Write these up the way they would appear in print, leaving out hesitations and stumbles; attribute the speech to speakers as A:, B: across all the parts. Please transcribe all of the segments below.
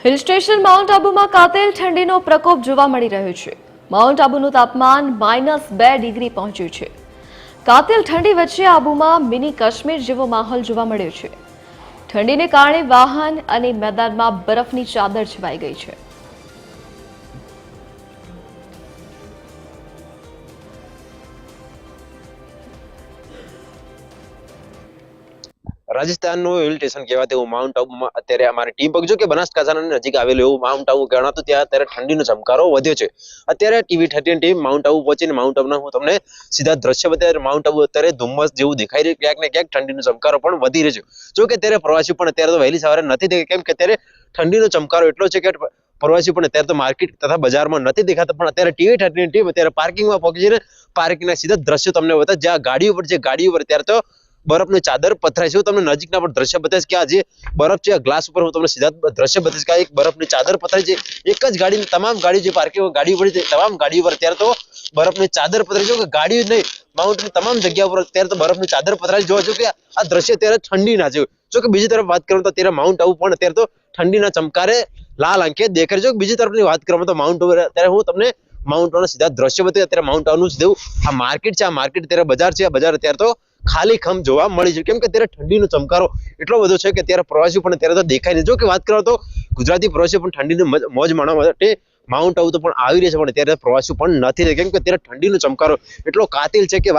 A: Hill station mount આબુમાં કાતિલ ઠંડીનો પ્રકોપ જોવા મળી રહ્યો છે. માઉન્ટ આબુનું તાપમાન -2 ડિગ્રી પહોંચ્યું છે. કાતિલ ઠંડી વચ્ચે આબુમાં મિની કાશ્મીર જેવો માહોલ જોવા મળ્યો છે. ઠંડીને કારણે વાહન અને મેદાનમાં બરફની ચાદર છવાઈ ગઈ છે.
B: રાજસ્થાનનું હિલ સ્ટેશન કહેવાય તેવું માઉન્ટ આબુમાં અત્યારે અમારી ટીમ પગ જો કે બનાસકાંઠાની નજીક આવેલું એવું માઉન્ટ આબુ ગણાતું ત્યાં અત્યારે ઠંડીનો ચમકારો વધ્યો છે. અત્યારે TV13 ટીમ માઉન્ટ આબુ પહોંચીને માઉન્ટ આબુના હું તમને સીધા દ્રશ્ય બતાવ્યા. માઉન્ટ આબુ અત્યારે ધુમ્મસ જેવું દેખાઈ રહ્યું, ક્યાંક ને ક્યાંક ઠંડીનો ચમકારો પણ વધી રહ્યો છે. જો કે અત્યારે પ્રવાસીઓ પણ અત્યારે તો વહેલી સવારે નથી દેખાય, કેમ કે અત્યારે ઠંડીનો ચમકારો એટલો છે કે પ્રવાસીઓ પણ અત્યારે તો માર્કેટ તથા બજારમાં નથી દેખાતા. પણ અત્યારે TV13 ટીમ અત્યારે પાર્કિંગમાં પહોંચી છે. પાર્કિંગના સીધા દ્રશ્યો તમને બતાવે, જ્યાં ગાડીઓ પર છે, ગાડીઓ પર અત્યારે તો બરફની ચાદર પથરાય છે. હું તમને નજીકના પણ દ્રશ્ય બતાવીશ કે આ જે બરફ છે, ગ્લાસ ઉપર હું તમને સીધા દ્રશ્ય બતાવીશ કે એક બરફની ચાદર પથરાય છે. એક જ ગાડીની તમામ ગાડી જે પાર્કિંગ ગાડી પર છે, તમામ ગાડીઓ પર અત્યારે તો બરફની ચાદર પથરાય છે. કે ગાડીઓ નહીં, માઉન્ટની તમામ જગ્યા પર અત્યારે તો બરફની ચાદર પથરાય જોવા જો કે આ દ્રશ્ય અત્યારે ઠંડીના છે. જો કે બીજી તરફ વાત કરું તો અત્યારે માઉન્ટ આબુ પણ અત્યારે તો ઠંડીના ચમકારે લાલ આંખે દેખાય છે. બીજી તરફની વાત કરવામાં તો માઉન્ટ આબુ અત્યારે હું તમને માઉન્ટ આબુના સીધા દ્રશ્ય બતાવી. અત્યારે માઉન્ટ આબુનું સીધું આ માર્કેટ છે, આ માર્કેટ અત્યારે બજાર છે. આ બજાર અત્યારે તો ખાલી ખમ જોવા મળી છે, કેમ કે અત્યારે ઠંડીનો ચમકારો એટલો બધો છે કે અત્યારે પ્રવાસીઓ પણ અત્યારે તો દેખાય નહીં. જો કે વાત કરો તો ગુજરાતી પ્રવાસીઓ પણ ઠંડીની મોજ માણવા માટે માઉન્ટ આબુ તો પણ આવી રહ્યા છે, પણ અત્યારે પ્રવાસીઓ પણ નથી, કેમ કે અત્યારે ઠંડીનો ચમકારો એટલો કાતિલ છે કે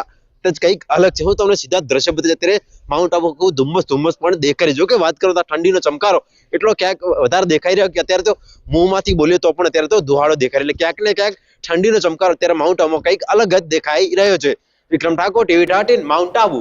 B: કંઈક અલગ છે. હું તમને સીધા દ્રશ્ય બતાવી. અત્યારે માઉન્ટ આબુ ધુમ્મસ પણ દેખાય છે. જો કે વાત કરો તો ઠંડીનો ચમકારો એટલો ક્યાંક વધારે દેખાઈ રહ્યો કે અત્યારે તો મોંમાંથી બોલીએ તો પણ અત્યારે તો દુહાળો દેખાય. એટલે ક્યાંક ને ક્યાંક ઠંડીનો ચમકારો અત્યારે માઉન્ટ આબુમાં કંઈક અલગ જ દેખાઈ રહ્યો છે. વિક્રમ ઠાકોર, TV13 માઉન્ટ આબુ.